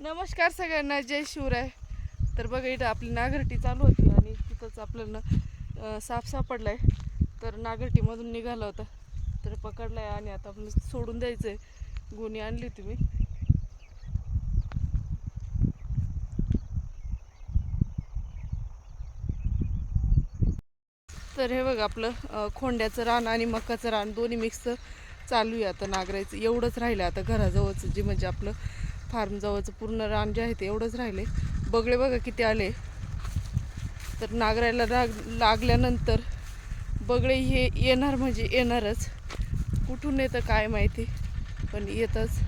नमस्कार सगळ्यांना, जय शिवराय. तर बघा इथं आपली नागरटी चालू होती आणि तिथंच आपल्याला साप सापडलाय. तर नागरटीमधून निघाला होता तर पकडलाय आणि आता आपण सोडून द्यायचंय. गुन्हे आणली होती मी. तर हे बघा आपलं खोंड्याचं रान आणि मकाचं रान दोन्ही मिक्स चालू आहे आता नागरायचं. एवढंच राहिलं आता घराजवळचं, जे म्हणजे आपलं फार्म जवळचं पूर्ण रान जे आहे ते एवढंच राहिले. बगळे बघा किती आले. तर नागरायला लागल्यानंतर बगळे हे येणार म्हणजे येणारच. कुठून येतं काय माहिती, पण येतच.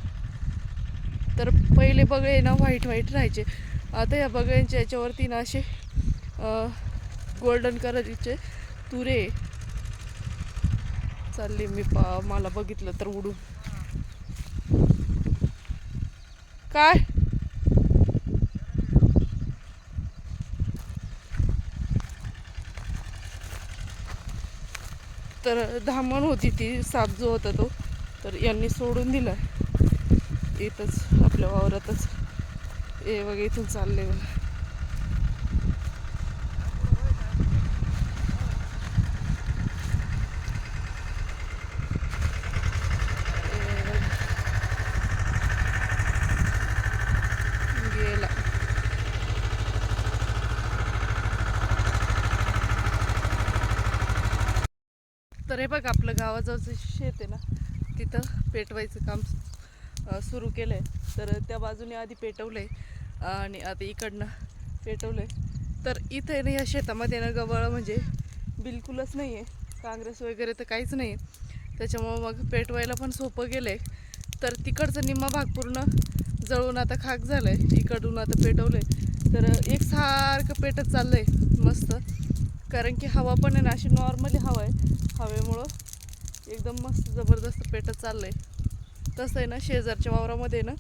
तर पहिले बगळे ना व्हाईट राहायचे. आता या बगळ्यांच्या याच्यावरती ना असे गोल्डन कलरचे तुरे चालले. मला बघितलं तर उडून काय तर धामण होती ती, साप जो होता तो. तर यांनी सोडून दिला इथंच आपल्या वावरातच. हे बघा इथून चालले बघा. गेला. तर हे बघ आपलं गावाजवळचं शेत आहे ना, तिथं पेटवायचं काम सुरू केलं आहे. तर त्या बाजूने आधी पेटवलं आहे आणि आता इकडनं पेटवलं आहे. तर इथं ना या शेतामध्ये ना गवळ म्हणजे बिलकुलच नाही आहे. काँग्रेस वगैरे तर काहीच नाही आहे. त्याच्यामुळं मग पेटवायला पण सोपं गेलं आहे. तर तिकडचं निम्मा भाग पूर्ण जळून आता खाक झालं आहे. इकडून आता पेटवलं आहे तर एकसारखं पेटत चाललं आहे मस्त. कारण की हवा पण आहे ना अशी नॉर्मली हवा आहे. हवेमुळं एकदम मस्त जबरदस्त पेटत चाललं आहे. तसं आहे ना शेजारच्या वावरामध्ये ना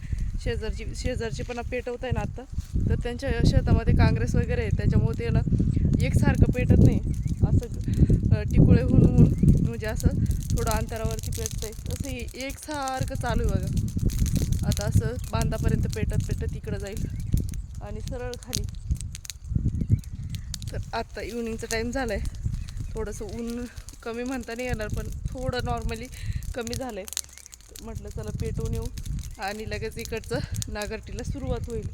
शेजारची पण पेटवत आहे ना आत्ता. तर त्यांच्या शेतामध्ये काँग्रेस वगैरे आहे, त्याच्यामुळे ते ना एकसारखं पेटत नाही. असं टिकुळे होऊन म्हणजे असं थोडं अंतरावरती पेटतं आहे. तसं एकसारखं चालू आहे बघा. आता असं बांधापर्यंत पेटत इकडं जाईल आणि सरळ खाली. तर आत्ता इव्हनिंगचा टाईम झाला आहे. थोडंसं ऊन कमी म्हणता नाही येणार, पण थोडं नॉर्मली कमी झालं आहे. म्हटलं चला पेटवून येऊ आणि लगेच इकडचं नागरटीला सुरुवात होईल.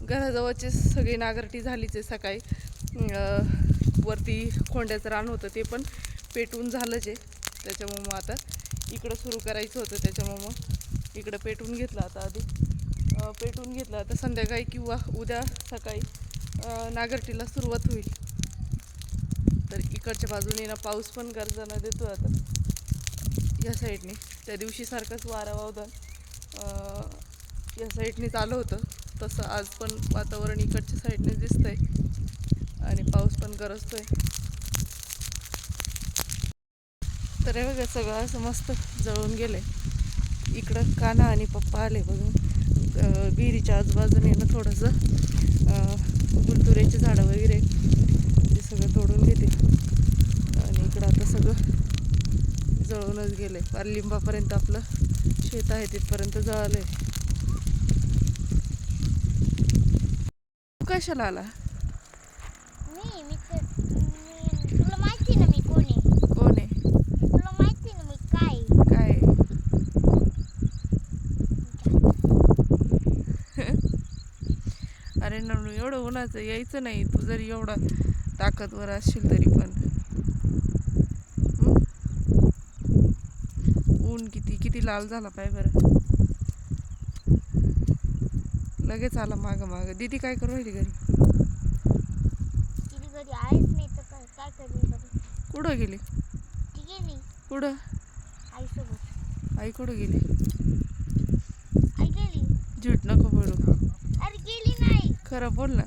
घराजवळची सगळी नागरटी झालीच आहे. सकाळी वरती खोंड्याचं रान होतं ते पण पेटवून झालंच आहे. त्याच्यामुळं मग आता इकडं सुरू करायचं होतं, त्याच्यामुळं मग इकडं पेटवून घेतलं. आता आधी पेटवून घेतलं. आता संध्याकाळी किंवा उद्या सकाळी नागरटीला सुरुवात होईल. तर इकडच्या बाजूने ना पाऊस पण गरजाना देतो आता या साईडने. त्या दिवशी सारखंच वारा वावदान या साईडने चालू होतं, तसं आज पण वातावरण इकडच्या साईडने दिसतंय आणि पाऊस पण गरजतोय. तर हे बघा सगळं असं मस्त जळून गेले. इकडं कान्हा आणि पप्पा आले बघून. विहिरीच्या आजूबाजूने ना थोडंसं गुलतुऱ्याची झाडं वगैरे ते सगळं तोडून घेते आणि इकडं आता सगळं जळूनच गेले. पार लिंबापर्यंत आपलं शेत आहे तिथपर्यंत जळालंय. कशाला आला? तुला माहिती ना मी कोण आहे? कोण आहे? तुला माहिती ना मी काय? काय? अरे नवनू, एवढं उन्हाचं यायचं नाही. तू जरी एवढा ताकदवर असशील तरी पण ऊन किती लाल झाला पाय बरं. लगेच आला मागं. दीदी काय करू राहिली घरी? तिने घरी आहेच नाही तर काय करेल बरं? कुठं गेली? ती गेली कुठं? आईसोबत. आई कुठं गेली? आई गेली. झूट नको बोलू. अरे गेली नाही. खरं बोल ना.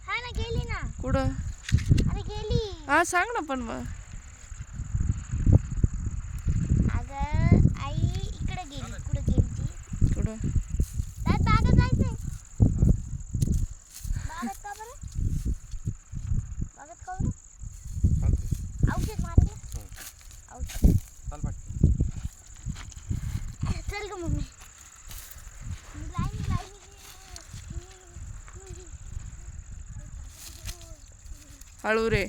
हा ना गेली ना. कुठं? अरे गेली. हा सांग ना पण मग. अगं आई इकडे गेली. कुठे गेली ती? कुठं? बागात जायचंय. बागात का बरं? बागात का बरं? औषध मारायला. औषध चल ग मम्मी. मी लाईनी हळू रे.